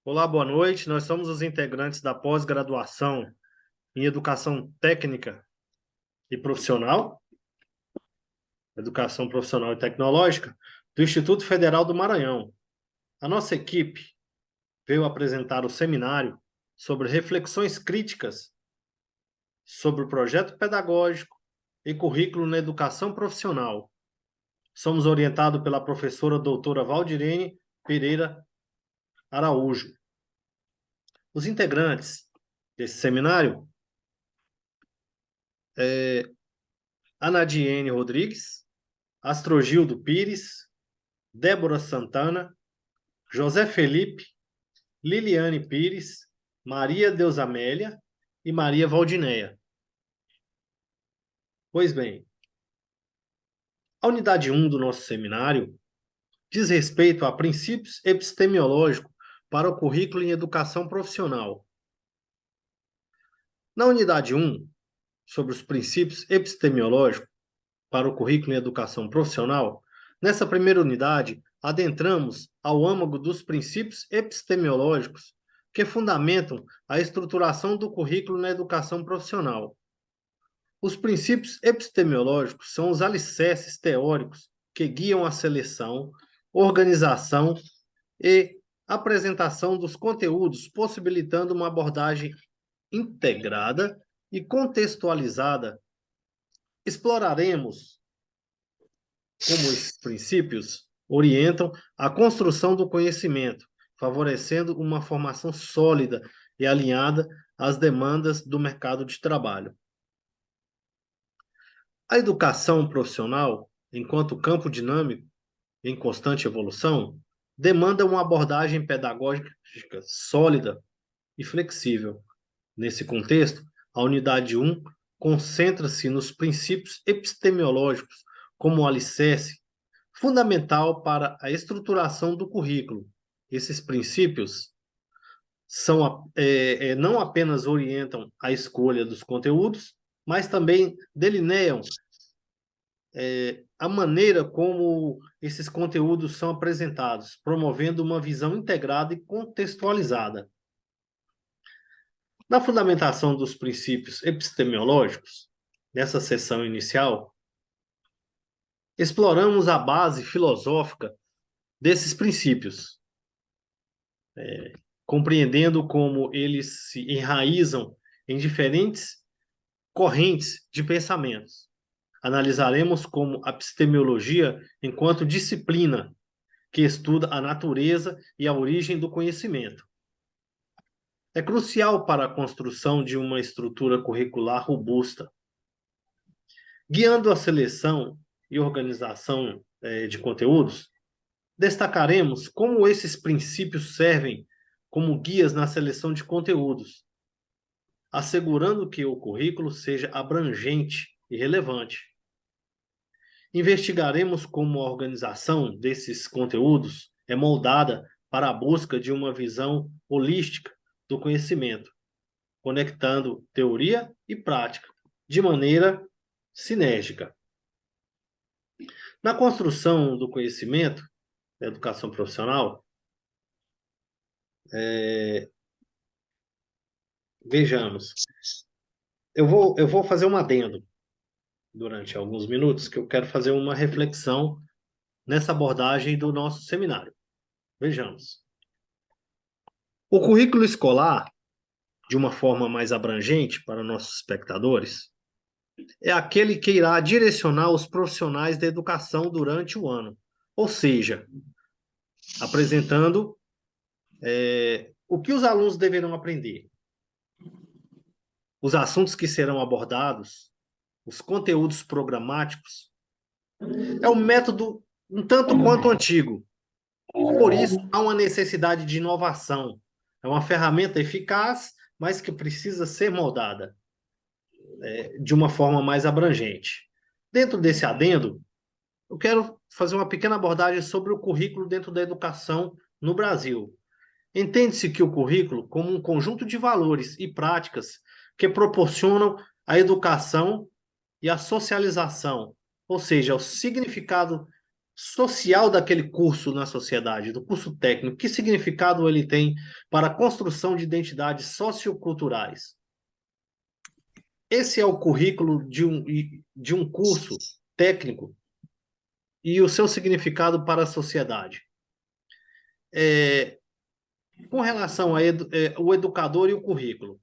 Olá, boa noite. Nós somos os integrantes da pós-graduação em Educação Técnica e Profissional, Educação Profissional e Tecnológica, do Instituto Federal do Maranhão. A nossa equipe veio apresentar o seminário sobre reflexões críticas sobre o projeto pedagógico e currículo na educação profissional. Somos orientados pela professora doutora Valdirene Pereira Araújo. Os integrantes desse seminário Anadiene Rodrigues, Astrogildo Pires, Débora Santana, José Felipe, Liliane Pires, Maria Deusamélia e Maria Valdinéia. Pois bem, a unidade 1 do nosso seminário diz respeito a princípios epistemológicos para o currículo em educação profissional. Na unidade 1, sobre os princípios epistemológicos para o currículo em educação profissional, nessa primeira unidade, adentramos ao âmago dos princípios epistemológicos que fundamentam a estruturação do currículo na educação profissional. Os princípios epistemológicos são os alicerces teóricos que guiam a seleção, organização e apresentação dos conteúdos, possibilitando uma abordagem integrada e contextualizada. Exploraremos como esses princípios orientam a construção do conhecimento, favorecendo uma formação sólida e alinhada às demandas do mercado de trabalho. A educação profissional, enquanto campo dinâmico em constante evolução, demanda uma abordagem pedagógica sólida e flexível. Nesse contexto, a unidade 1 concentra-se nos princípios epistemológicos como alicerce fundamental para a estruturação do currículo. Esses princípios não apenas orientam a escolha dos conteúdos, mas também delineiam a maneira como esses conteúdos são apresentados, promovendo uma visão integrada e contextualizada. Na fundamentação dos princípios epistemológicos, nessa seção inicial, exploramos a base filosófica desses princípios, compreendendo como eles se enraizam em diferentes correntes de pensamentos. Analisaremos como a epistemologia enquanto disciplina que estuda a natureza e a origem do conhecimento. É crucial para a construção de uma estrutura curricular robusta, guiando a seleção e organização de conteúdos. Destacaremos como esses princípios servem como guias na seleção de conteúdos, assegurando que o currículo seja abrangente e relevante. Investigaremos como a organização desses conteúdos é moldada para a busca de uma visão holística do conhecimento, conectando teoria e prática de maneira sinérgica. Na construção do conhecimento, da educação profissional, vejamos, eu vou fazer um adendo durante alguns minutos, que eu quero fazer uma reflexão nessa abordagem do nosso seminário. Vejamos. O currículo escolar, de uma forma mais abrangente para nossos espectadores, é aquele que irá direcionar os profissionais da educação durante o ano, ou seja, apresentando o que os alunos deverão aprender, os assuntos que serão abordados, os conteúdos programáticos. É um método um tanto quanto antigo. Por isso, há uma necessidade de inovação. É uma ferramenta eficaz, mas que precisa ser moldada de uma forma mais abrangente. Dentro desse adendo, eu quero fazer uma pequena abordagem sobre o currículo dentro da educação no Brasil. Entende-se que o currículo como um conjunto de valores e práticas que proporcionam a educação e a socialização, ou seja, o significado social daquele curso na sociedade, do curso técnico, que significado ele tem para a construção de identidades socioculturais. Esse é o currículo de um curso técnico e o seu significado para a sociedade. Com relação ao educador e o currículo.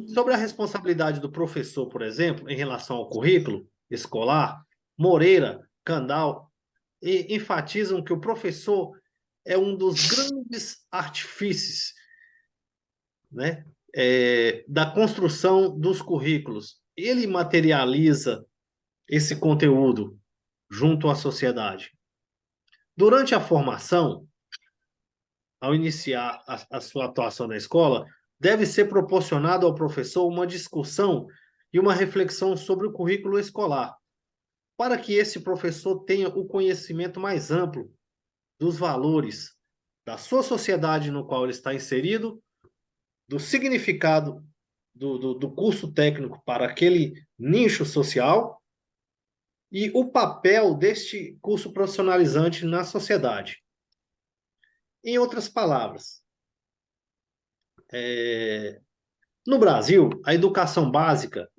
Sobre a responsabilidade do professor, por exemplo, em relação ao currículo escolar, Moreira, Kandal enfatizam que o professor é um dos grandes artifícios, né, da construção dos currículos. Ele materializa esse conteúdo junto à sociedade. Durante a formação, ao iniciar a sua atuação na escola, deve ser proporcionado ao professor uma discussão e uma reflexão sobre o currículo escolar, para que esse professor tenha o conhecimento mais amplo dos valores da sua sociedade no qual ele está inserido, do significado do curso técnico para aquele nicho social e o papel deste curso profissionalizante na sociedade. Em outras palavras, no Brasil, a educação básica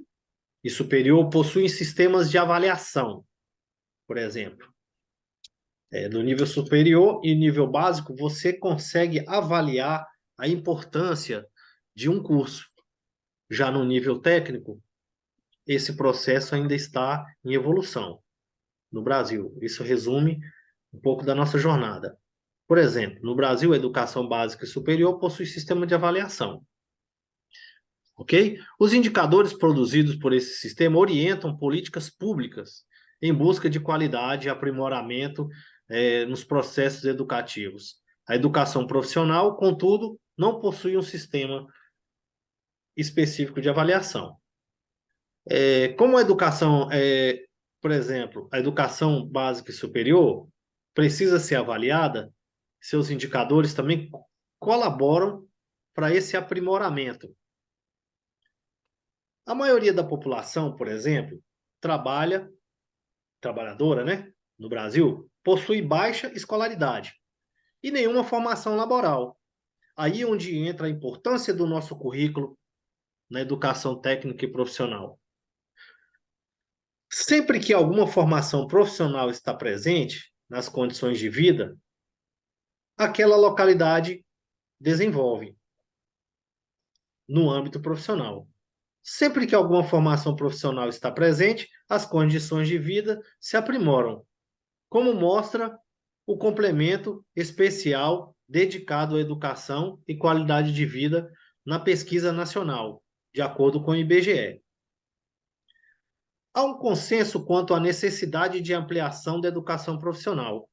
e superior possuem sistemas de avaliação, por exemplo. No nível superior e nível básico, você consegue avaliar a importância de um curso. Já no nível técnico, esse processo ainda está em evolução no Brasil. Isso resume um pouco da nossa jornada. Por exemplo, no Brasil, a educação básica e superior possui sistema de avaliação. Ok? Os indicadores produzidos por esse sistema orientam políticas públicas em busca de qualidade e aprimoramento nos processos educativos. A educação profissional, contudo, não possui um sistema específico de avaliação. Como a educação, por exemplo, a educação básica e superior precisa ser avaliada, seus indicadores também colaboram para esse aprimoramento. A maioria da população, por exemplo, trabalhadora, né, no Brasil, possui baixa escolaridade e nenhuma formação laboral. Aí é onde entra a importância do nosso currículo na educação técnica e profissional. Sempre que alguma formação profissional está presente nas condições de vida, aquela localidade desenvolve no âmbito profissional. Sempre que alguma formação profissional está presente, as condições de vida se aprimoram, como mostra o complemento especial dedicado à educação e qualidade de vida na pesquisa nacional, de acordo com o IBGE. Há um consenso quanto à necessidade de ampliação da educação profissional.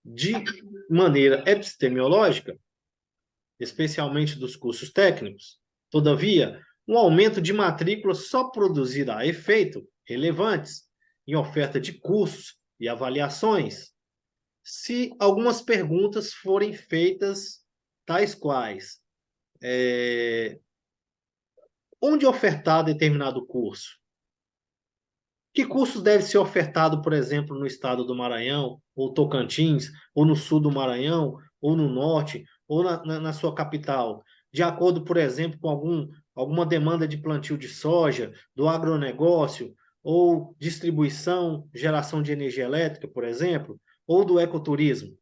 De maneira epistemológica, especialmente dos cursos técnicos, todavia, um aumento de matrículas só produzirá efeito relevantes em oferta de cursos e avaliações se algumas perguntas forem feitas tais quais: onde ofertar determinado curso? Que cursos deve ser ofertado, por exemplo, no estado do Maranhão, ou Tocantins, ou no sul do Maranhão, ou no norte, ou na sua capital, de acordo, por exemplo, com alguma demanda de plantio de soja, do agronegócio, ou distribuição, geração de energia elétrica, por exemplo, ou do ecoturismo.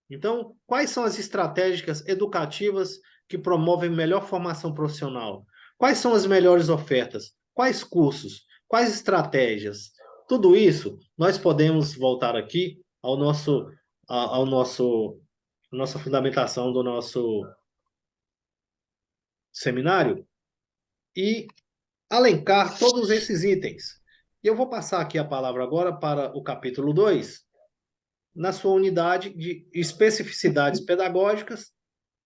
Então, quais são as estratégias educativas que promovem melhor formação profissional? Quais são as melhores ofertas? Quais cursos? Quais estratégias? Tudo isso nós podemos voltar aqui ao nosso nossa fundamentação do nosso seminário e alencar todos esses itens. E eu vou passar aqui a palavra agora para o capítulo 2, na sua unidade de especificidades pedagógicas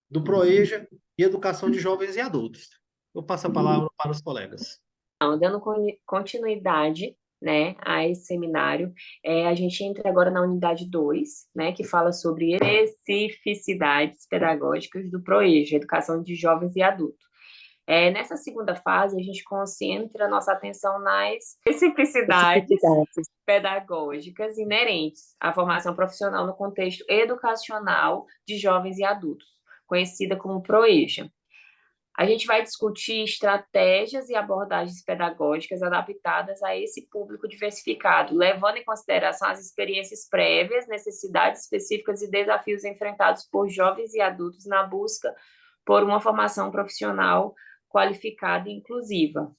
do PROEJA e Educação de Jovens e Adultos. Eu passo a palavra para os colegas. Então, dando continuidade, né, a esse seminário, a gente entra agora na unidade 2, né, que fala sobre especificidades pedagógicas do PROEJA, Educação de Jovens e Adultos. Nessa segunda fase, a gente concentra nossa atenção nas especificidades Especificidades. pedagógicas inerentes à formação profissional no contexto educacional de jovens e adultos, conhecida como PROEJA. A gente vai discutir estratégias e abordagens pedagógicas adaptadas a esse público diversificado, levando em consideração as experiências prévias, necessidades específicas e desafios enfrentados por jovens e adultos na busca por uma formação profissional qualificada e inclusiva.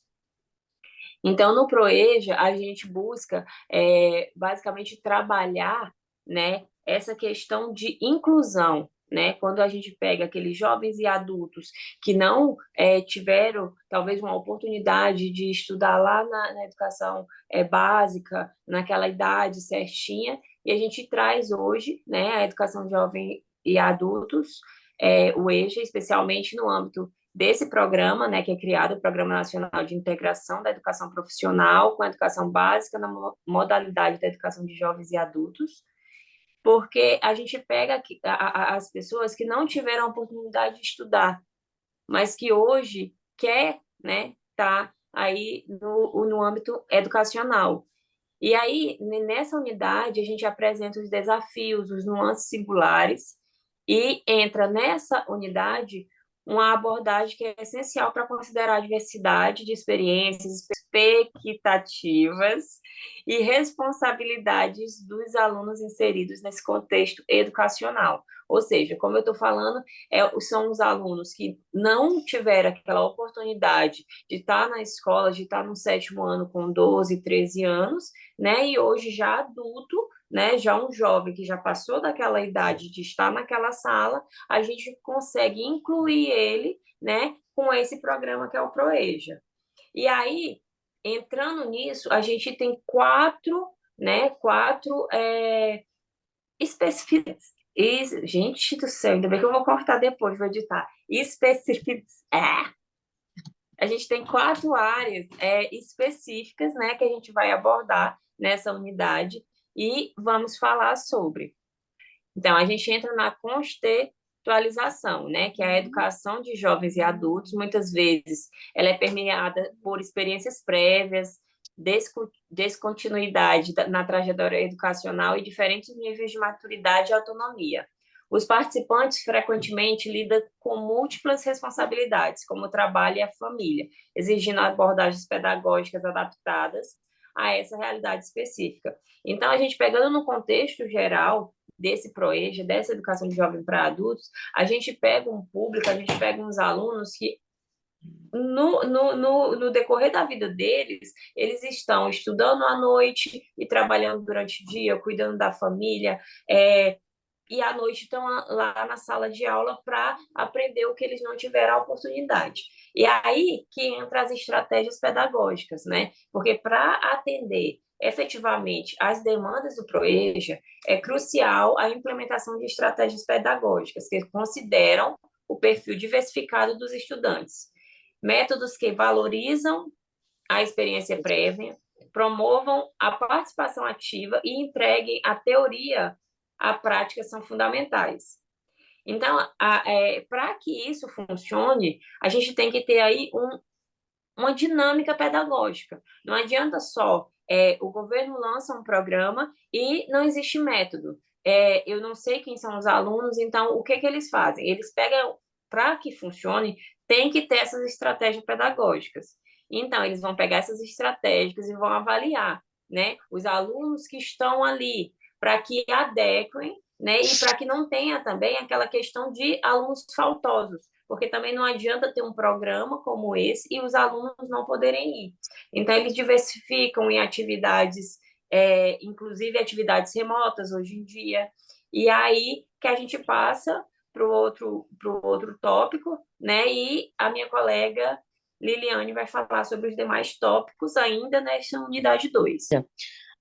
Então, no PROEJA, a gente busca basicamente trabalhar, né, essa questão de inclusão, né? Quando a gente pega aqueles jovens e adultos que não tiveram, talvez, uma oportunidade de estudar lá na educação básica, naquela idade certinha, e a gente traz hoje, né, a educação de jovem e adultos, o EJA, especialmente no âmbito desse programa, né, que é criado, o Programa Nacional de Integração da Educação Profissional com a Educação Básica na modalidade da educação de jovens e adultos, porque a gente pega as pessoas que não tiveram a oportunidade de estudar, mas que hoje quer, né, tá aí no âmbito educacional. E aí, nessa unidade, a gente apresenta os desafios, os nuances singulares, e entra nessa unidade uma abordagem que é essencial para considerar a diversidade de experiências, expectativas e responsabilidades dos alunos inseridos nesse contexto educacional. Ou seja, como eu estou falando, são os alunos que não tiveram aquela oportunidade de estar na escola, de estar no 7º ano com 12, 13 anos, né? E hoje já adulto, né? Já um jovem que já passou daquela idade de estar naquela sala, a gente consegue incluir ele, né? Com esse programa que é o PROEJA. E aí, entrando nisso, a gente tem quatro especificidades. Gente do céu, ainda bem que eu vou cortar depois, vou editar. Especificidades. A gente tem 4 áreas específicas, né, que a gente vai abordar nessa unidade e vamos falar sobre. Então, a gente entra na contextualização, né, que é a educação de jovens e adultos. Muitas vezes ela é permeada por experiências prévias, descontinuidade na trajetória educacional e diferentes níveis de maturidade e autonomia. Os participantes frequentemente lidam com múltiplas responsabilidades, como o trabalho e a família, exigindo abordagens pedagógicas adaptadas a essa realidade específica. Então, a gente pegando no contexto geral desse PROEJA, dessa educação de jovem para adultos, a gente pega um público, a gente pega uns alunos que no decorrer da vida deles, eles estão estudando à noite e trabalhando durante o dia, cuidando da família, e à noite estão lá na sala de aula para aprender o que eles não tiveram a oportunidade. E aí que entra as estratégias pedagógicas, né? Porque para atender efetivamente as demandas do PROEJA, é crucial a implementação de estratégias pedagógicas que consideram o perfil diversificado dos estudantes. Métodos que valorizam a experiência prévia, promovam a participação ativa e entreguem a teoria à prática são fundamentais. Então, para que isso funcione, a gente tem que ter aí uma dinâmica pedagógica. Não adianta só o governo lança um programa e não existe método. Eu não sei quem são os alunos, então o que eles fazem? Eles pegam, para que funcione, tem que ter essas estratégias pedagógicas. Então, eles vão pegar essas estratégias e vão avaliar, né, os alunos que estão ali, para que adequem, né, e para que não tenha também aquela questão de alunos faltosos, porque também não adianta ter um programa como esse e os alunos não poderem ir. Então, eles diversificam em atividades, inclusive atividades remotas hoje em dia, e aí que a gente passa para o outro tópico, né? E a minha colega Liliane vai falar sobre os demais tópicos ainda nesta unidade 2.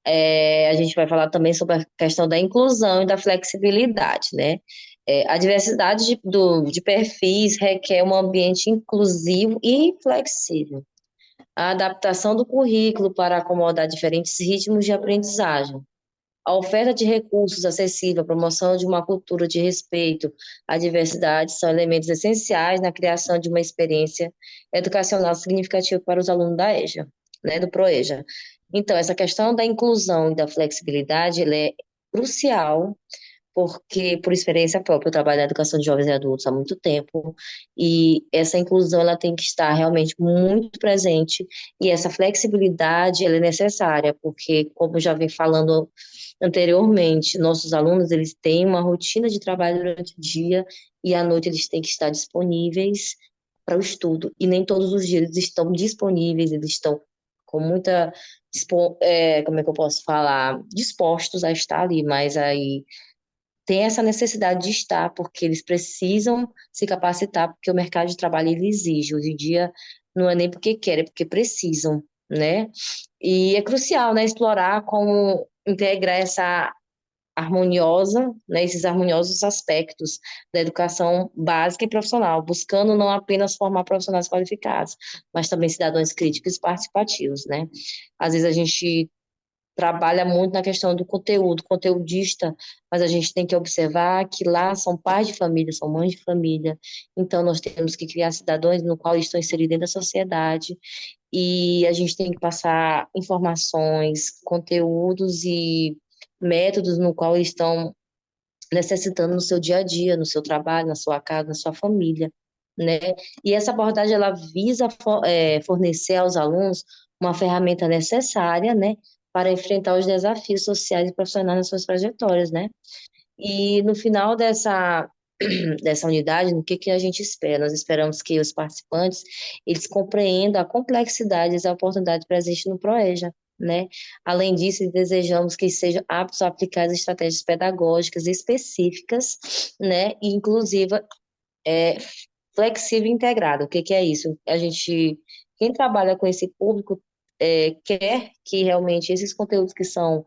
A gente vai falar também sobre a questão da inclusão e da flexibilidade, né? A diversidade de perfis requer um ambiente inclusivo e flexível. A adaptação do currículo para acomodar diferentes ritmos de aprendizagem. A oferta de recursos acessível, a promoção de uma cultura de respeito à diversidade são elementos essenciais na criação de uma experiência educacional significativa para os alunos da EJA, né, do ProEJA. Então, essa questão da inclusão e da flexibilidade, ela é crucial, porque, por experiência própria, eu trabalho na educação de jovens e adultos há muito tempo, e essa inclusão, ela tem que estar realmente muito presente, e essa flexibilidade, ela é necessária, porque, como eu já vim falando anteriormente, nossos alunos, eles têm uma rotina de trabalho durante o dia, e à noite eles têm que estar disponíveis para o estudo, e nem todos os dias eles estão disponíveis, eles estão com muita, como é que eu posso falar, dispostos a estar ali, mas aí tem essa necessidade de estar, porque eles precisam se capacitar, porque o mercado de trabalho ele exige. Hoje em dia não é nem porque querem, é porque precisam, né? E é crucial, né, explorar como integrar essa harmoniosa, né, esses harmoniosos aspectos da educação básica e profissional, buscando não apenas formar profissionais qualificados, mas também cidadãos críticos e participativos, né? Às vezes a gente trabalha muito na questão do conteúdo, conteudista, mas a gente tem que observar que lá são pais de família, são mães de família, então nós temos que criar cidadãos no qual estão inseridos dentro da sociedade, e a gente tem que passar informações, conteúdos e métodos no qual eles estão necessitando no seu dia a dia, no seu trabalho, na sua casa, na sua família, né? E essa abordagem, ela visa fornecer aos alunos uma ferramenta necessária, né, para enfrentar os desafios sociais e profissionais nas suas trajetórias, né? E no final dessa unidade, o que que a gente espera? Nós esperamos que os participantes, eles compreendam a complexidade e as oportunidades presentes no ProEja, né? Além disso, desejamos que sejam aptos a aplicar as estratégias pedagógicas específicas, né? E inclusiva, é, flexível e integrada. O que que é isso? Quem trabalha com esse público, quer que realmente esses conteúdos que são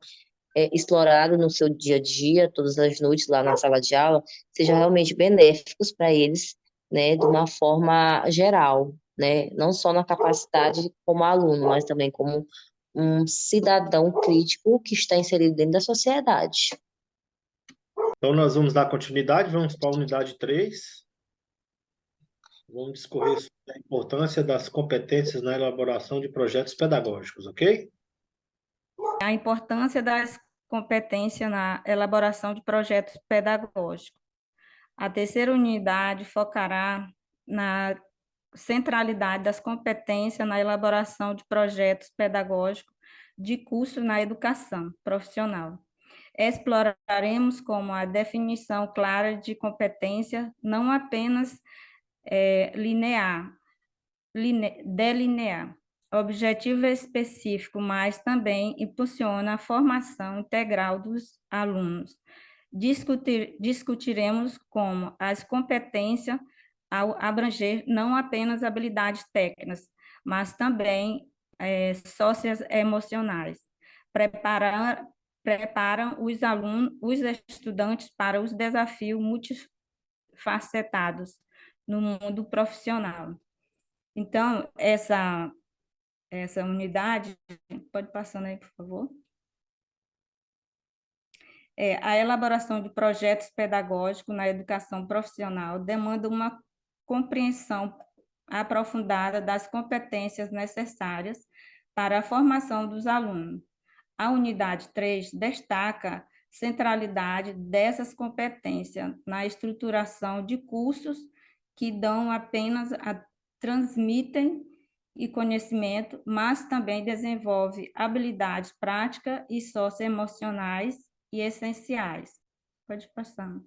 explorado no seu dia a dia, todas as noites lá na sala de aula, sejam realmente benéficos para eles, né, de uma forma geral, né, não só na capacidade como aluno, mas também como um cidadão crítico que está inserido dentro da sociedade. Então, nós vamos dar continuidade, vamos para a unidade 3. Vamos discorrer sobre a importância das competências na elaboração de projetos pedagógicos, ok? A importância das competências na elaboração de projetos pedagógicos. A terceira unidade focará na centralidade das competências na elaboração de projetos pedagógicos de curso na educação profissional. Exploraremos como a definição clara de competência, não apenas delinear objetivo específico, mas também impulsiona a formação integral dos alunos. Discutiremos como as competências ao abranger não apenas habilidades técnicas, mas também socioemocionais. Preparam os alunos, os estudantes para os desafios multifacetados no mundo profissional. Então, essa unidade, pode passar aí, por favor. A elaboração de projetos pedagógicos na educação profissional demanda uma compreensão aprofundada das competências necessárias para a formação dos alunos. A unidade 3 destaca centralidade dessas competências na estruturação de cursos que dão apenas transmitem e conhecimento, mas também desenvolve habilidades práticas e socioemocionais e essenciais. Pode passar.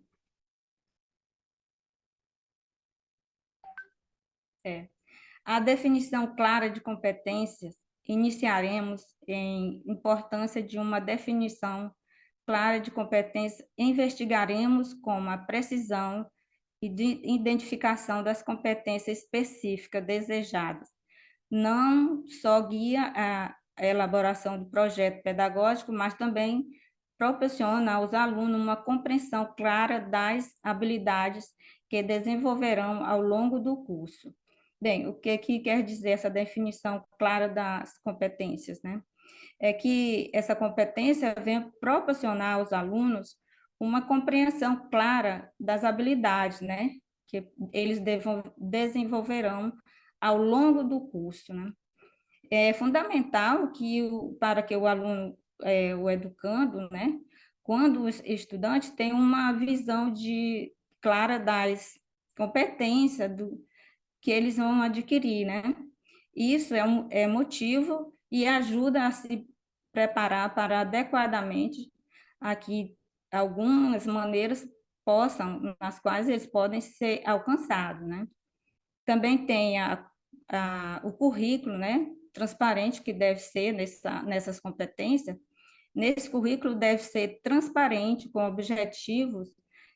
A definição clara de competências, iniciaremos em importância de uma definição clara de competência, investigaremos como a precisão e de identificação das competências específicas desejadas, não só guia a elaboração do projeto pedagógico, mas também proporciona aos alunos uma compreensão clara das habilidades que desenvolverão ao longo do curso. Bem, o que quer dizer essa definição clara das competências, né? é que essa competência vem proporcionar aos alunos uma compreensão clara das habilidades, né, que eles desenvolverão ao longo do curso, né? É fundamental para que o aluno, o educando, né, quando o estudante tem uma visão clara das competências que eles vão adquirir, né? Isso é motivo e ajuda a se preparar para adequadamente aqui algumas maneiras nas quais eles podem ser alcançados, né? Também tem o currículo, né, transparente que deve ser nessas competências. Nesse currículo deve ser transparente, com objetivos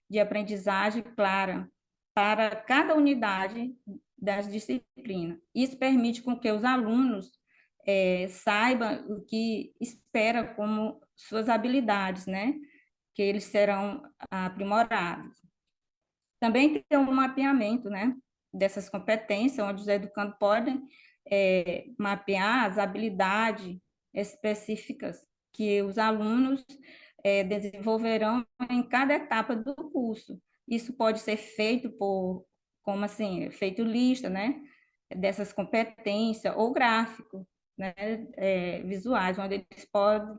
de aprendizagem clara para cada unidade das disciplinas. Isso permite com que os alunos saibam o que espera como suas habilidades, né, que eles serão aprimorados. Também tem um mapeamento, né, dessas competências, onde os educandos podem mapear as habilidades específicas que os alunos desenvolverão em cada etapa do curso. Isso pode ser feito como assim, feito lista, né, dessas competências, ou gráfico, né, visuais, onde eles podem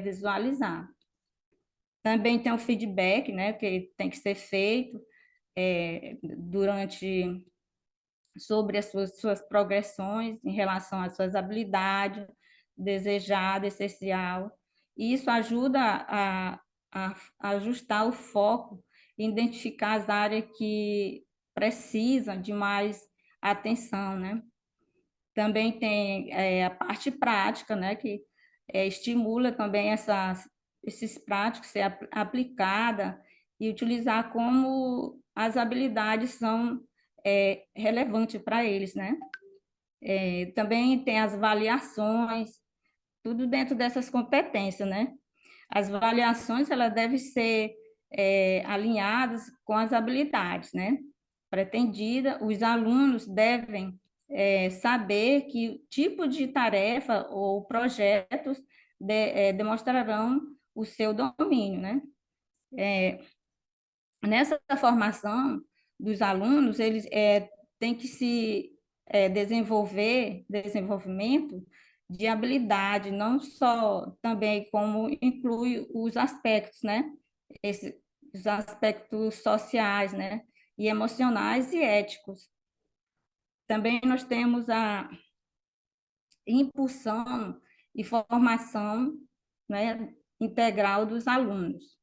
visualizar. Também tem o feedback, né, que tem que ser feito sobre as suas progressões em relação às suas habilidades, desejada, essencial. E isso ajuda a ajustar o foco, identificar as áreas que precisam de mais atenção, né? Também tem a parte prática, né, que estimula também esses práticos ser aplicada e utilizar como as habilidades são relevantes para eles, né? Também tem as avaliações, tudo dentro dessas competências, né? As avaliações, elas devem ser alinhadas com as habilidades, né? Pretendida, os alunos devem saber que tipo de tarefa ou projetos demonstrarão o seu domínio, né? Nessa formação dos alunos, eles têm que se desenvolvimento de habilidade, não só também como inclui os aspectos, né? Os aspectos sociais, né? E emocionais e éticos. Também nós temos a impulsão e formação, né, integral dos alunos,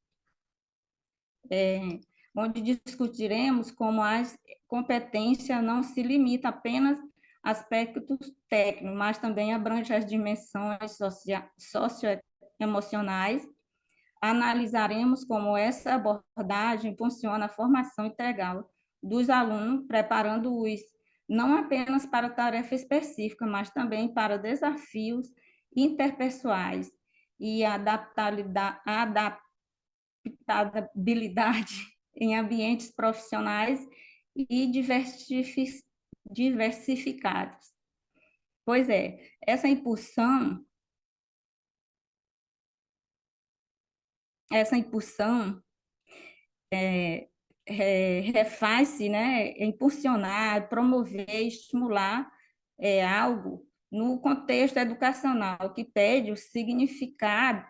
onde discutiremos como a competência não se limita apenas a aspectos técnicos, mas também abrange as dimensões socioemocionais. Analisaremos como essa abordagem funciona a formação integral dos alunos, preparando-os não apenas para tarefa específica, mas também para desafios interpessoais e adaptabilidade em ambientes profissionais e diversificados. Pois essa impulsão refaz-se, né, impulsionar, promover, estimular algo no contexto educacional que pede o significado,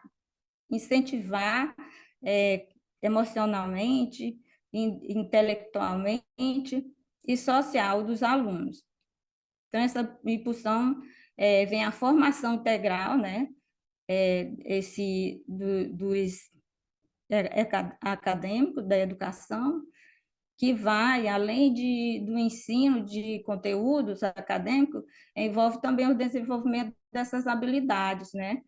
incentivar emocionalmente, intelectualmente e social dos alunos. Então, essa impulsão vem a formação integral, né, dos acadêmicos da educação, que vai, além do ensino de conteúdos acadêmicos, envolve também o desenvolvimento dessas habilidades, né,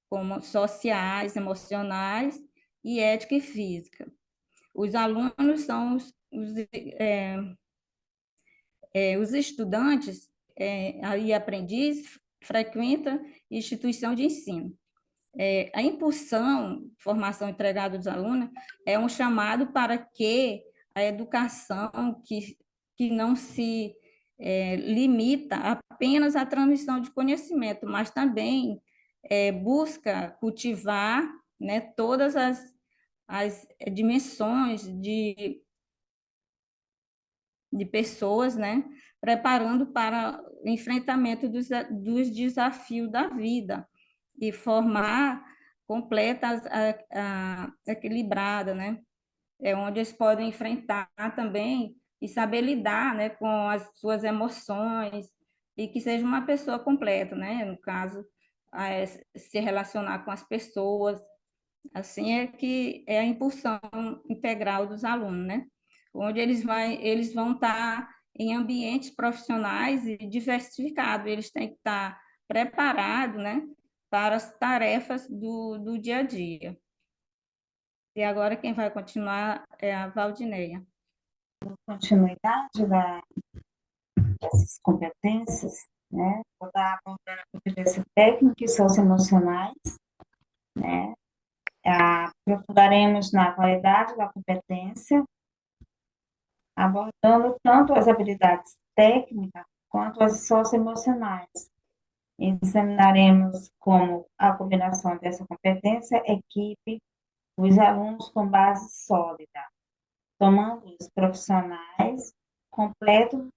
como sociais, emocionais e ética e física. Os alunos são os estudantes e aprendizes frequentam instituição de ensino. A impulsão, formação entregada dos alunos, é um chamado para que a educação que não se limita apenas à transmissão de conhecimento, mas também busca cultivar, né, todas as dimensões de pessoas, né, preparando para o enfrentamento dos desafios da vida e formar completa, equilibrada, né, onde eles podem enfrentar também e saber lidar, né, com as suas emoções e que seja uma pessoa completa, né, no caso, se relacionar com as pessoas, assim é que é a impulsão integral dos alunos, né? Onde eles vão estar em ambientes profissionais e diversificados, eles têm que estar preparados, né, para as tarefas do dia a dia. E agora quem vai continuar é a Valdineia. Continuidade dessas competências, né? Vou dar abordando a competência técnica e socioemocionais, né? Aprofundaremos na qualidade da competência, abordando tanto as habilidades técnicas quanto as socioemocionais. Examinaremos como a combinação dessa competência equipe os alunos com base sólida, tomando os profissionais completos,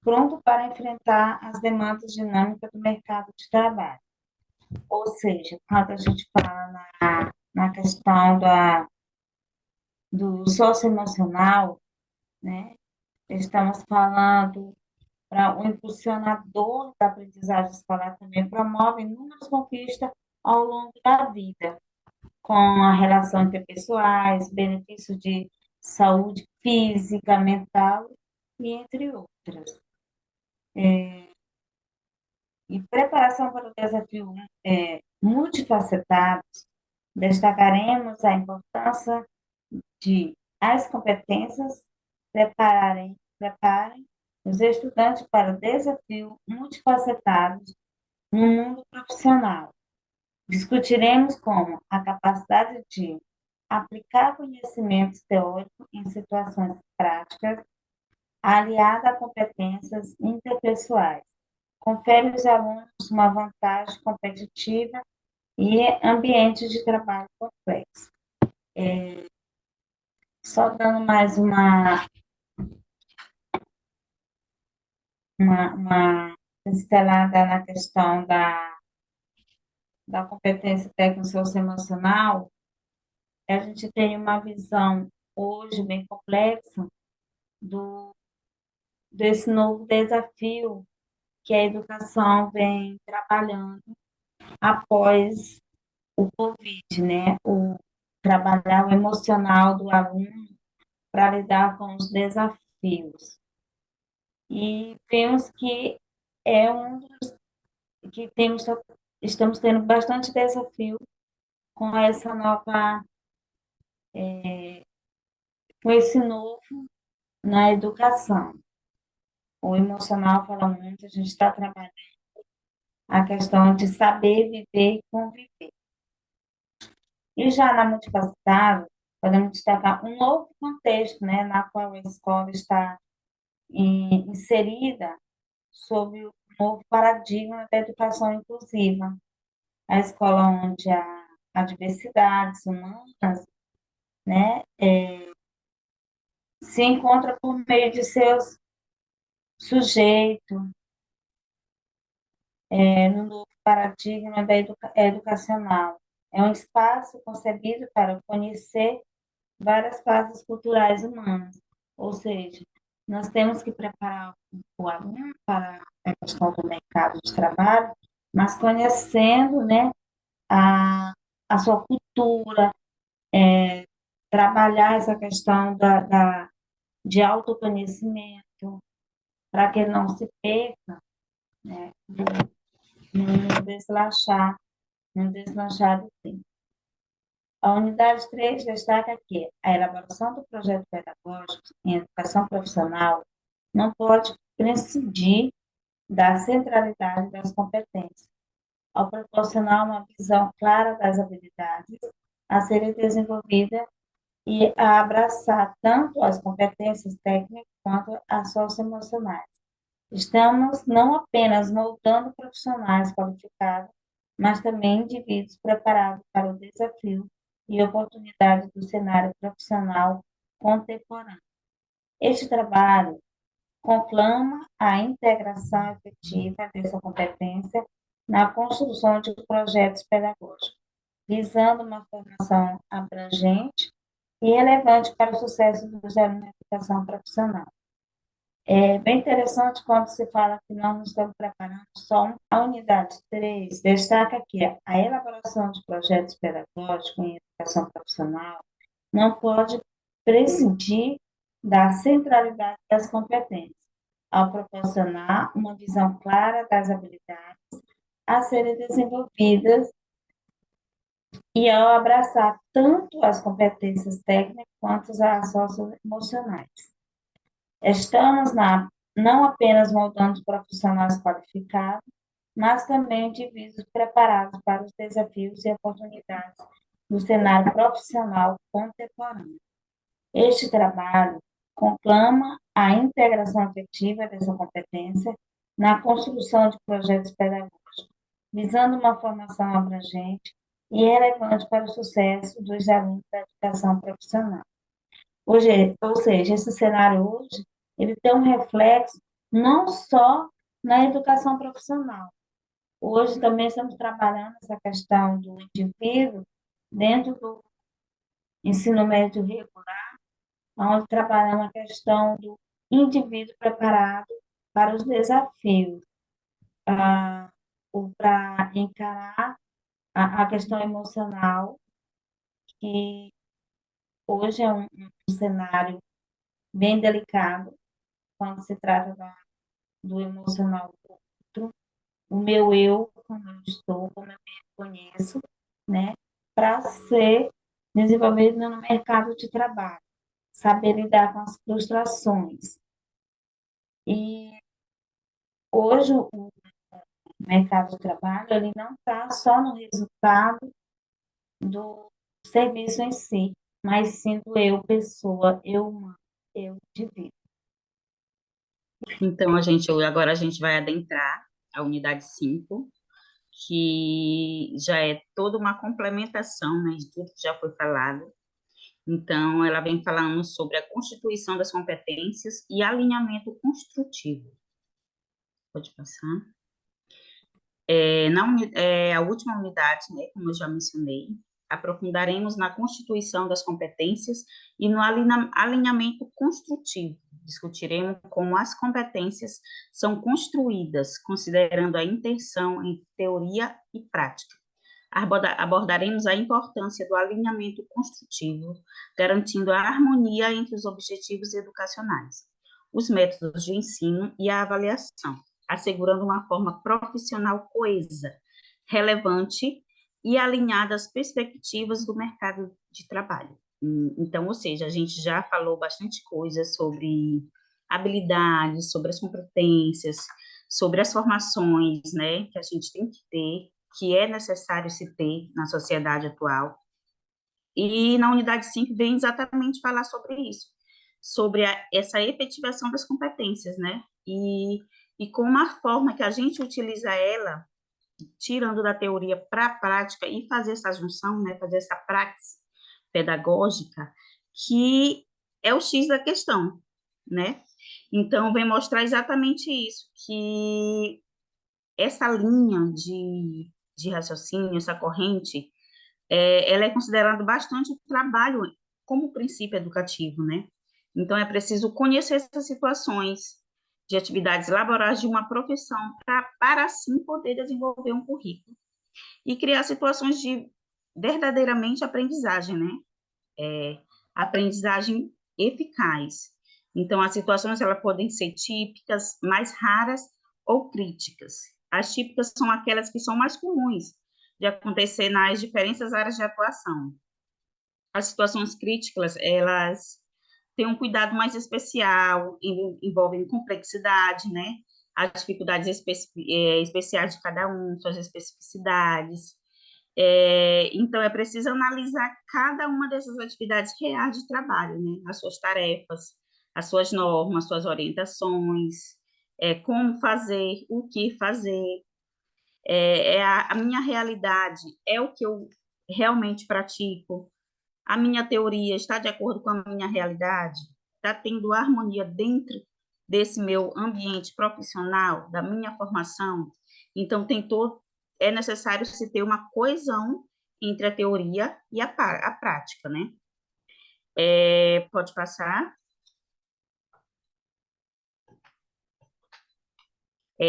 pronto para enfrentar as demandas dinâmicas do mercado de trabalho. Ou seja, quando a gente fala na questão do socioemocional, né, estamos falando para o impulsionador da aprendizagem escolar também promove inúmeras conquistas ao longo da vida, com a relação interpessoais, benefícios de saúde física, mental e entre outras. E preparação para o desafio multifacetados, destacaremos a importância de as competências preparem os estudantes para desafios multifacetados no mundo profissional. Discutiremos como a capacidade de aplicar conhecimentos teóricos em situações práticas, aliada a competências interpessoais, confere aos alunos uma vantagem competitiva e ambiente de trabalho complexo. Só dando mais uma pincelada na questão da competência técnico-socioemocional, a gente tem uma visão hoje bem complexa desse novo desafio que a educação vem trabalhando após o Covid, né? Trabalhar o emocional do aluno para lidar com os desafios. E vemos que é um dos que estamos tendo bastante desafio com essa nova, com esse novo na educação. O emocional fala muito, a gente está trabalhando a questão de saber viver e conviver. E já na multifacetada, podemos destacar um novo contexto, né, na qual a escola está inserida sob o novo paradigma da educação inclusiva. A escola onde a diversidades humanas, né, se encontra por meio de seus sujeitos, no novo paradigma educacional. É um espaço concebido para conhecer várias fases culturais humanas, ou seja, nós temos que preparar o aluno para a questão do mercado de trabalho, mas conhecendo, né, a sua cultura, trabalhar essa questão de autoconhecimento, para que ele não se perca, né, no deslanchar do tempo. A unidade 3 destaca que a elaboração do projeto pedagógico em educação profissional não pode prescindir da centralidade das competências, ao proporcionar uma visão clara das habilidades a serem desenvolvidas e a abraçar tanto as competências técnicas quanto as socioemocionais. Estamos não apenas moldando profissionais qualificados, mas também indivíduos preparados para o desafio e oportunidades do cenário profissional contemporâneo. Este trabalho conclama a integração efetiva dessa competência na construção de projetos pedagógicos, visando uma formação abrangente e relevante para o sucesso dos alunos na educação profissional. É bem interessante quando se fala que nós não estamos preparando só a unidade 3, destaca que a elaboração de projetos pedagógicos em educação profissional não pode prescindir da centralidade das competências, ao proporcionar uma visão clara das habilidades a serem desenvolvidas e ao abraçar tanto as competências técnicas quanto as socioemocionais. Estamos não apenas moldando profissionais qualificados, mas também indivíduos preparados para os desafios e oportunidades do cenário profissional contemporâneo. Este trabalho conclama a integração efetiva dessa competência na construção de projetos pedagógicos, visando uma formação abrangente e relevante para o sucesso dos alunos da educação profissional. Hoje, ou seja, esse cenário hoje, ele tem um reflexo não só na educação profissional. Hoje também estamos trabalhando essa questão do indivíduo dentro do ensino médio regular, onde trabalhamos a questão do indivíduo preparado para os desafios, para encarar a questão emocional, que hoje é um cenário bem delicado quando se trata do emocional do outro, o meu eu, como eu estou, como eu me reconheço, né, para ser desenvolvido no mercado de trabalho, saber lidar com as frustrações. E hoje o mercado de trabalho ele não está só no resultado do serviço em si, mas sim do eu, pessoa, eu humano, eu indivíduo. Então, agora a gente vai adentrar a unidade 5, que já é toda uma complementação, né, de tudo que já foi falado. Então, ela vem falando sobre a constituição das competências e alinhamento construtivo. Pode passar. A última unidade, né, como eu já mencionei, aprofundaremos na constituição das competências e no alinhamento construtivo. Discutiremos como as competências são construídas, considerando a intenção entre teoria e prática. Abordaremos a importância do alinhamento construtivo, garantindo a harmonia entre os objetivos educacionais, os métodos de ensino e a avaliação, assegurando uma forma profissional coesa, relevante e alinhada às perspectivas do mercado de trabalho. Então, ou seja, a gente já falou bastante coisa sobre habilidades, sobre as competências, sobre as formações, né, que a gente tem que ter, que é necessário se ter na sociedade atual. E na unidade 5 vem exatamente falar sobre isso, sobre essa efetivação das competências, né, e como a forma que a gente utiliza ela, tirando da teoria para a prática e fazer essa junção, né, fazer essa praxis pedagógica, que é o X da questão, né? Então, vem mostrar exatamente isso, que essa linha de raciocínio, essa corrente, ela é considerada bastante trabalho como princípio educativo, né? Então, é preciso conhecer essas situações de atividades laborais de uma profissão para assim poder desenvolver um currículo e criar situações de verdadeiramente aprendizagem, né? Aprendizagem eficaz. Então, as situações elas podem ser típicas, mais raras ou críticas. As típicas são aquelas que são mais comuns de acontecer nas diferentes áreas de atuação. As situações críticas, elas têm um cuidado mais especial, envolvem complexidade, né? As dificuldades especiais de cada um, suas especificidades. Então, é preciso analisar cada uma dessas atividades reais de trabalho, né? As suas tarefas, as suas normas, suas orientações, como fazer, o que fazer. A minha realidade é o que eu realmente pratico, a minha teoria está de acordo com a minha realidade, está tendo harmonia dentro desse meu ambiente profissional, da minha formação. Então, é necessário se ter uma coesão entre a teoria e a prática, né? Pode passar.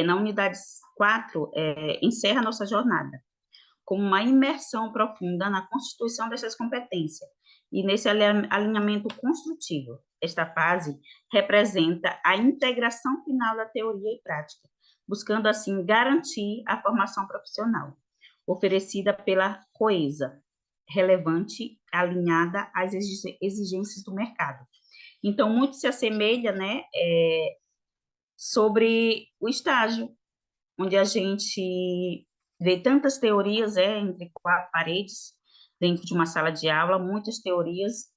Na unidade 4, encerra a nossa jornada com uma imersão profunda na constituição dessas competências e nesse alinhamento construtivo. Esta fase representa a integração final da teoria e prática, buscando, assim, garantir a formação profissional, oferecida pela Coesa, relevante, alinhada às exigências do mercado. Então, muito se assemelha, né, sobre o estágio, onde a gente vê tantas teorias entre quatro paredes, dentro de uma sala de aula, muitas teorias,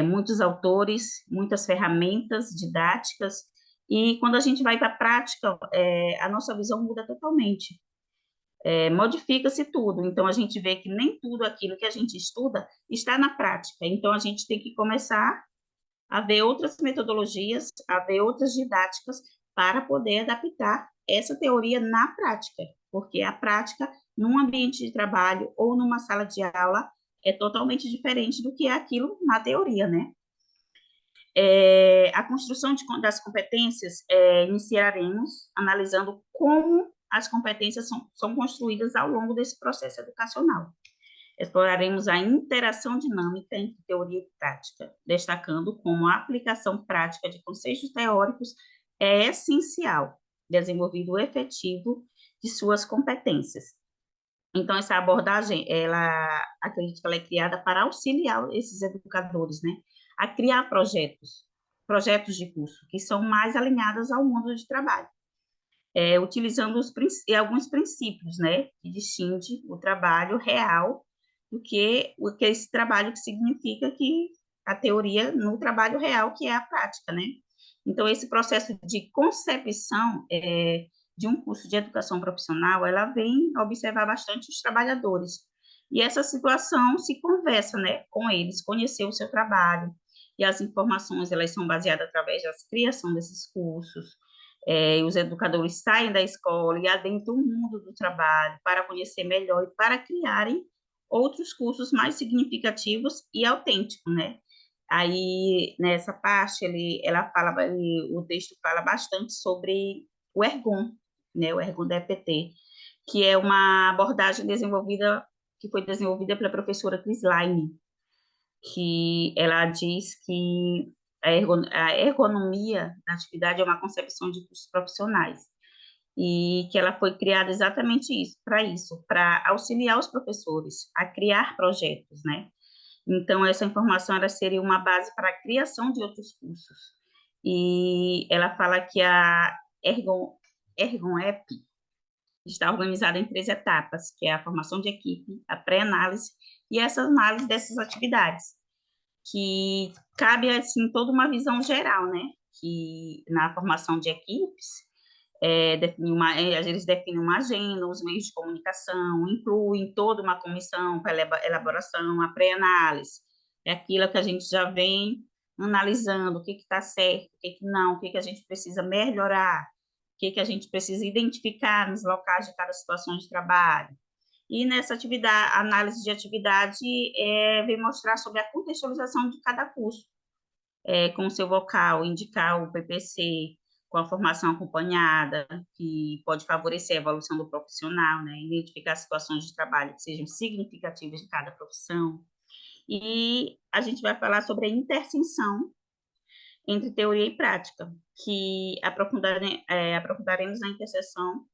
muitos autores, muitas ferramentas didáticas, e quando a gente vai para a prática, a nossa visão muda totalmente. Modifica-se tudo, então a gente vê que nem tudo aquilo que a gente estuda está na prática, então a gente tem que começar a ver outras metodologias, a ver outras didáticas para poder adaptar essa teoria na prática, porque a prática, num ambiente de trabalho ou numa sala de aula, é totalmente diferente do que é aquilo na teoria, né? A construção das competências, iniciaremos analisando como as competências são construídas ao longo desse processo educacional. Exploraremos a interação dinâmica entre teoria e prática, destacando como a aplicação prática de conceitos teóricos é essencial, desenvolvido o efetivo de suas competências. Então, essa abordagem, acredito que ela é criada para auxiliar esses educadores, né, a criar projetos de curso que são mais alinhados ao mundo de trabalho, utilizando alguns princípios, né, que distingue o trabalho real do que esse trabalho que significa que a teoria no trabalho real, que é a prática, né? Então, esse processo de concepção de um curso de educação profissional, ela vem observar bastante os trabalhadores. E essa situação se conversa, né, com eles, conhecer o seu trabalho. E as informações, elas são baseadas através da criação desses cursos. Os educadores saem da escola e adentram o mundo do trabalho para conhecer melhor e para criarem outros cursos mais significativos e autênticos, né? Aí, nessa parte, o texto fala bastante sobre o Ergon, né? O Ergon da EPT, que é uma abordagem que foi desenvolvida pela professora Crislaine, que ela diz que a ergonomia da atividade é uma concepção de cursos profissionais, e que ela foi criada exatamente para auxiliar os professores a criar projetos, né? Então, essa informação ela seria uma base para a criação de outros cursos. E ela fala que a Ergon App está organizada em 3 etapas, que é a formação de equipe, a pré-análise e essa análise dessas atividades, que cabe, assim, toda uma visão geral, né? Que na formação de equipes, eles definem uma agenda, os meios de comunicação, incluem toda uma comissão para elaboração, a pré-análise. É aquilo que a gente já vem analisando, o que está certo, o que não, o que a gente precisa melhorar, o que a gente precisa identificar nos locais de cada situação de trabalho. E nessa análise de atividade, vem mostrar sobre a contextualização de cada curso, com o seu vocal, indicar o PPC, com a formação acompanhada, que pode favorecer a evolução do profissional, né? Identificar situações de trabalho que sejam significativas de cada profissão. E a gente vai falar sobre a interseção entre teoria e prática, que aprofundaremos na interseção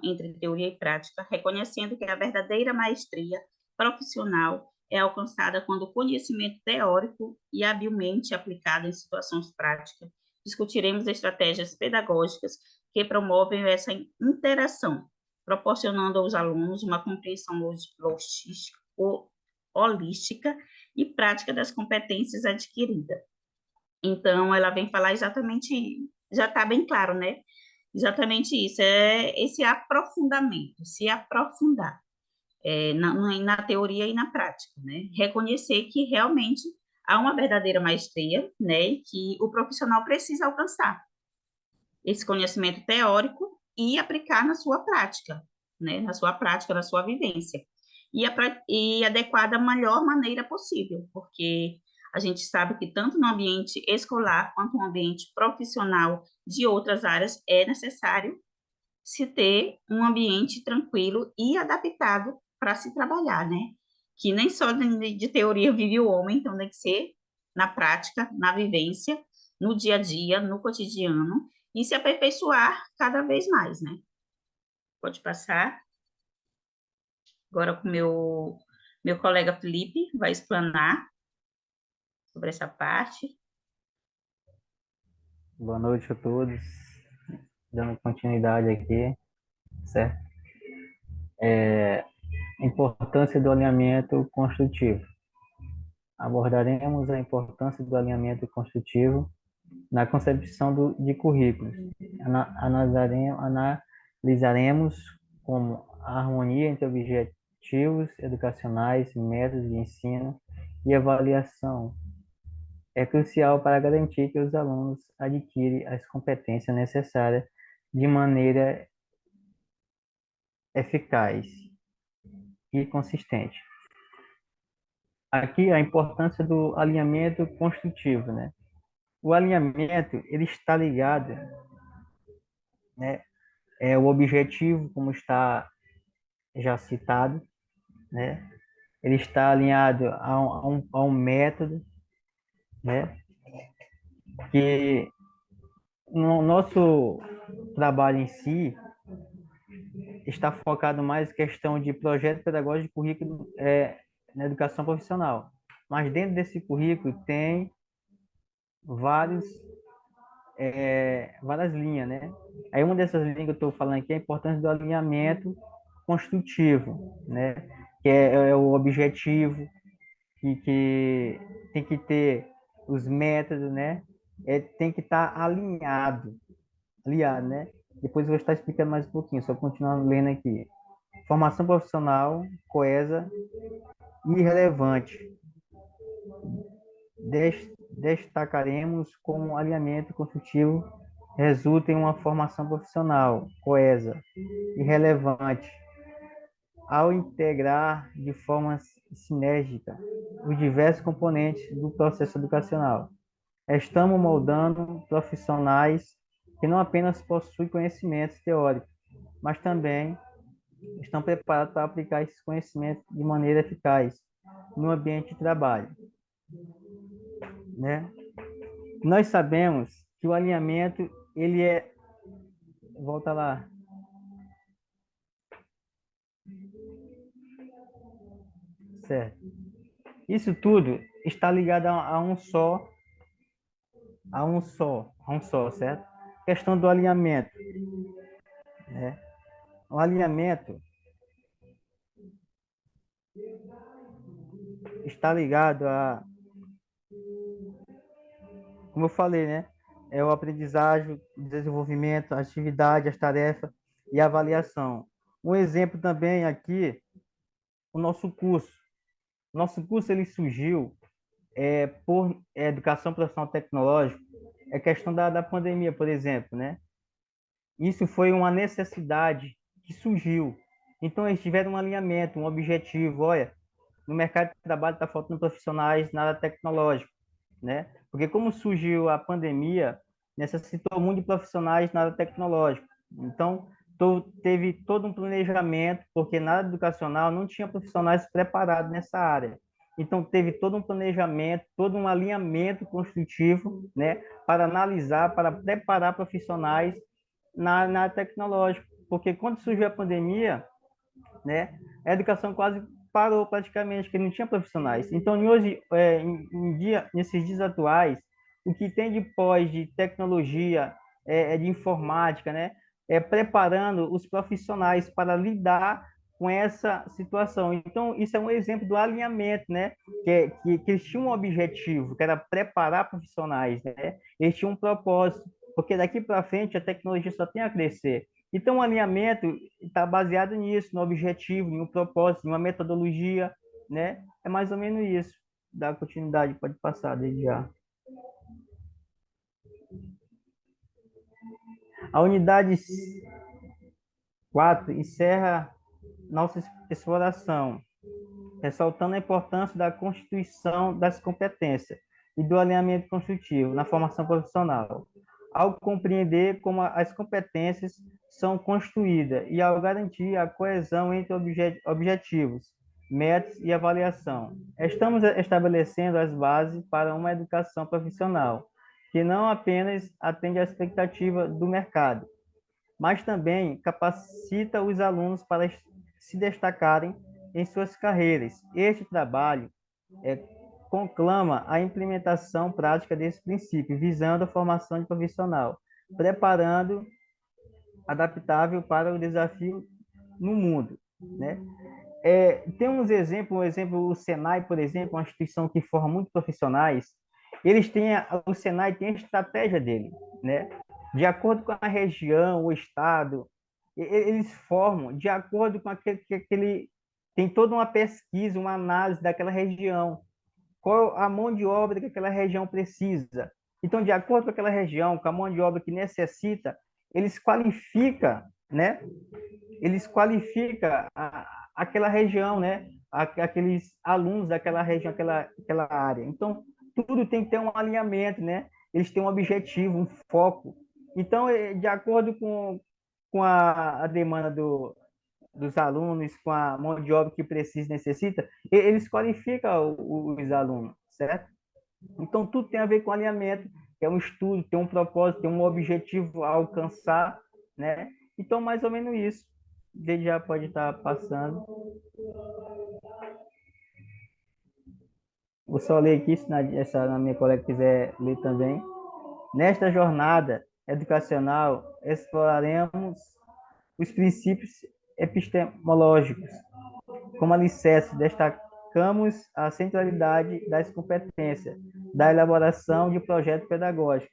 entre teoria e prática, reconhecendo que a verdadeira maestria profissional é alcançada quando o conhecimento teórico e habilmente aplicado em situações práticas. Discutiremos estratégias pedagógicas que promovem essa interação, proporcionando aos alunos uma compreensão holística e prática das competências adquiridas. Então, ela vem falar exatamente, já está bem claro, né? Exatamente isso, é esse aprofundamento, se aprofundar na teoria e na prática, né? Reconhecer que realmente há uma verdadeira maestria, né? E que o profissional precisa alcançar esse conhecimento teórico e aplicar na sua prática, né? Na sua prática, na sua vivência. E adequar da melhor maneira possível, porque a gente sabe que tanto no ambiente escolar quanto no ambiente profissional de outras áreas é necessário se ter um ambiente tranquilo e adaptado para se trabalhar, né? Que nem só de teoria vive o homem, então tem que ser na prática, na vivência, no dia a dia, no cotidiano, e se aperfeiçoar cada vez mais, né? Pode passar. Agora com o meu colega Felipe vai explanar sobre essa parte. Boa noite a todos. Dando continuidade aqui, certo? Importância do alinhamento construtivo. Abordaremos a importância do alinhamento construtivo na concepção de currículos. Analisaremos como a harmonia entre objetivos educacionais, métodos de ensino e avaliação é crucial para garantir que os alunos adquirem as competências necessárias de maneira eficaz e consistente. Aqui a importância do alinhamento construtivo, né? O alinhamento, ele está ligado, né? O objetivo, como está já citado, né? Ele está alinhado a um método, né? Que no nosso trabalho em si está focado mais em questão de projeto pedagógico e currículo na educação profissional. Mas dentro desse currículo tem vários várias linhas, né? Aí uma dessas linhas que eu estou falando aqui é a importância do alinhamento construtivo, né? Que é o objetivo, que tem que ter os métodos, né? Tem que estar alinhado, né? Depois eu vou estar explicando mais um pouquinho, só continuando lendo aqui. Formação profissional coesa e relevante. Destacaremos como um alinhamento construtivo resulta em uma formação profissional coesa e relevante, ao integrar de forma sinérgica os diversos componentes do processo educacional. Estamos moldando profissionais que não apenas possuem conhecimentos teóricos, mas também estão preparados para aplicar esses conhecimentos de maneira eficaz no ambiente de trabalho, né? Nós sabemos que o alinhamento, ele é... Volta lá. Certo. Isso tudo está ligado a um só, certo? Questão do alinhamento, né? O alinhamento está ligado a, como eu falei, né? É o aprendizagem, o desenvolvimento, a atividade, as tarefas e a avaliação. Um exemplo também aqui, o nosso curso. Nosso curso ele surgiu por educação profissional tecnológica, é questão da pandemia, por exemplo, né? Isso foi uma necessidade que surgiu. Então, eles tiveram um alinhamento, um objetivo. Olha, no mercado de trabalho está faltando profissionais na área tecnológica, né? Porque como surgiu a pandemia, necessitou muito de profissionais na área tecnológica. Então, teve todo um planejamento, porque na área educacional não tinha profissionais preparados nessa área. Então, teve todo um planejamento, todo um alinhamento construtivo, né, para analisar, para preparar profissionais na área tecnológica. Porque quando surgiu a pandemia, né, a educação quase parou praticamente, porque não tinha profissionais. Então, hoje, nesses dias atuais, o que tem de pós de tecnologia, de informática, né, preparando os profissionais para lidar com essa situação. Então, isso é um exemplo do alinhamento, né, que eles tinham um objetivo, que era preparar profissionais, né, eles tinham um propósito. porque daqui para frente a tecnologia só tem a crescer. Então, o alinhamento está baseado nisso, no objetivo, em um propósito, em uma metodologia, né? É mais ou menos isso. Dá continuidade, pode passar desde já. A unidade 4 encerra nossa exploração, ressaltando a importância da constituição das competências e do alinhamento construtivo na formação profissional, ao compreender como as competências são construídas e ao garantir a coesão entre objetivos, metas e avaliação. Estamos estabelecendo as bases para uma educação profissional que não apenas atende à expectativa do mercado, mas também capacita os alunos para se destacarem em suas carreiras. Este trabalho conclama a implementação prática desse princípio, visando a formação de profissional, preparando adaptável para o desafio no mundo, né? Tem uns exemplos, o Senai, por exemplo, uma instituição que forma muitos profissionais, o Senai tem a estratégia dele, né? De acordo com a região, o estado, eles formam de acordo com aquele tem toda uma pesquisa, uma análise daquela região, qual a mão de obra que aquela região precisa. Então, de acordo com aquela região, com a mão de obra que necessita, eles qualificam, né? Eles qualificam aquela região, né? Aqueles alunos daquela região, aquela área. Então, tudo tem que ter um alinhamento, né? Eles têm um objetivo, um foco. Então, de acordo com a demanda dos alunos, com a mão de obra que precisa e necessita, eles qualificam os alunos, certo? Então, tudo tem a ver com alinhamento, que é um estudo, tem um propósito, tem um objetivo a alcançar, né? Então, mais ou menos isso. Desde já pode estar passando. Vou só ler aqui, se a minha colega quiser ler também. Nesta jornada educacional, exploraremos os princípios epistemológicos. Como alicerce, destacamos a centralidade das competências, da elaboração de projeto pedagógico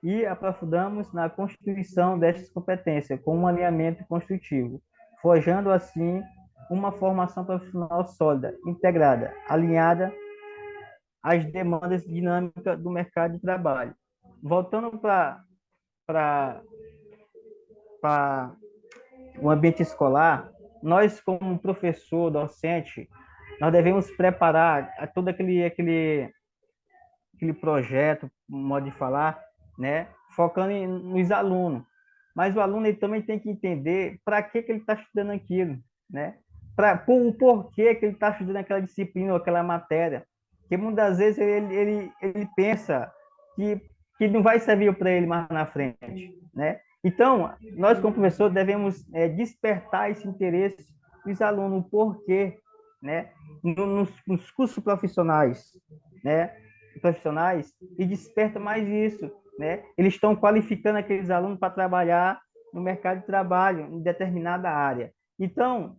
e aprofundamos na constituição destas competências com um alinhamento construtivo, forjando assim uma formação profissional sólida, integrada, alinhada às demandas dinâmicas do mercado de trabalho. Voltando para o ambiente escolar, nós, como professor, docente, nós devemos preparar todo aquele projeto, modo de falar, né, focando nos alunos. Mas o aluno ele também tem que entender para que ele está estudando aquilo, né? O porquê que ele está estudando aquela disciplina ou aquela matéria. Porque muitas vezes ele pensa que não vai servir para ele mais na frente, né? Então, nós, como professor, devemos despertar esse interesse dos alunos, o porquê, né? Nos cursos profissionais, né? E desperta mais isso, né? Eles estão qualificando aqueles alunos para trabalhar no mercado de trabalho, em determinada área. Então,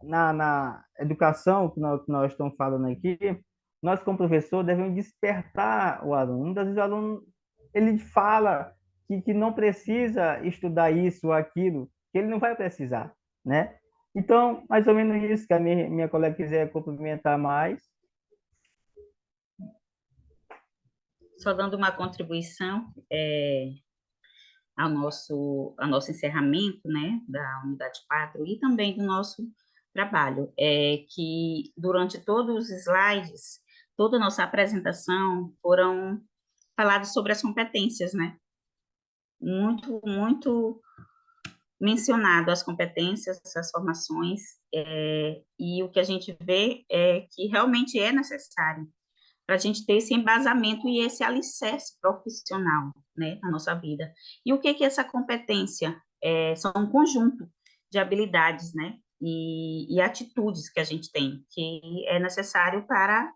na educação que nós estamos falando aqui, nós, como professor, devemos despertar o aluno. Muitas vezes o aluno ele fala que não precisa estudar isso ou aquilo, que ele não vai precisar, né? Então, mais ou menos isso, que a minha colega quiser complementar mais. Só dando uma contribuição ao nosso encerramento, né, da unidade 4 e também do nosso trabalho, que durante todos os slides, toda a nossa apresentação, foram falados sobre as competências, né? Muito, muito mencionado as competências, as formações, e o que a gente vê é que realmente é necessário para a gente ter esse embasamento e esse alicerce profissional, né, na nossa vida. E o que essa competência são um conjunto de habilidades, né, e atitudes que a gente tem, que é necessário para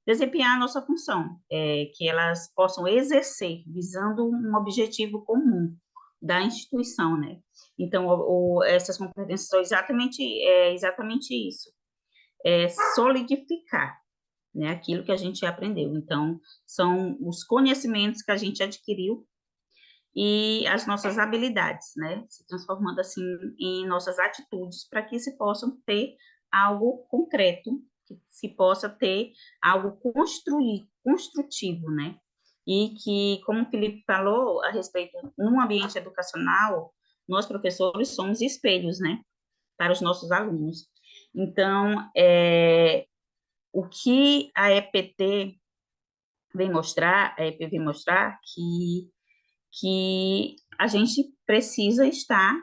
desempenhar a nossa função, que elas possam exercer, visando um objetivo comum da instituição, né. Então, essas competências são exatamente isso, solidificar, né, aquilo que a gente aprendeu. Então, são os conhecimentos que a gente adquiriu e as nossas habilidades, né? Se transformando assim em nossas atitudes para que se possam ter algo concreto, que se possa ter algo construtivo, né? E que, como o Felipe falou a respeito, num ambiente educacional, nós professores somos espelhos, né? Para os nossos alunos. Então, o que a EPT vem mostrar, a EP vem mostrar que a gente precisa estar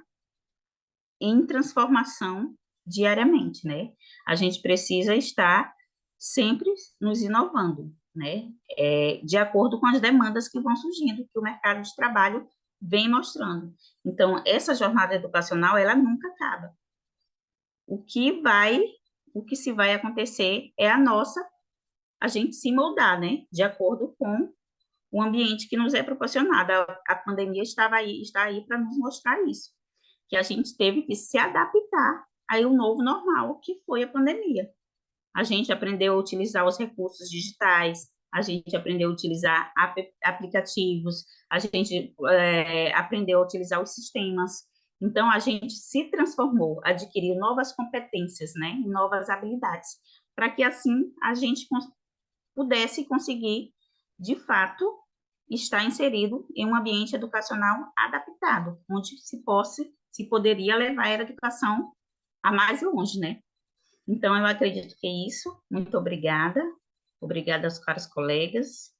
em transformação diariamente, né? A gente precisa estar sempre nos inovando, né? De acordo com as demandas que vão surgindo, que o mercado de trabalho vem mostrando. Então, essa jornada educacional, ela nunca acaba. O que se vai acontecer é a gente se moldar, né? De acordo com o ambiente que nos é proporcionado. A pandemia está aí para nos mostrar isso, que a gente teve que se adaptar ao novo normal, que foi a pandemia. A gente aprendeu a utilizar os recursos digitais, a gente aprendeu a utilizar aplicativos, a gente aprendeu a utilizar os sistemas. Então, a gente se transformou, adquiriu novas competências, né, novas habilidades, para que assim a gente pudesse conseguir, de fato, estar inserido em um ambiente educacional adaptado, onde se poderia levar a educação a mais longe, né? Então, eu acredito que é isso. Muito obrigada. Obrigada aos caros colegas.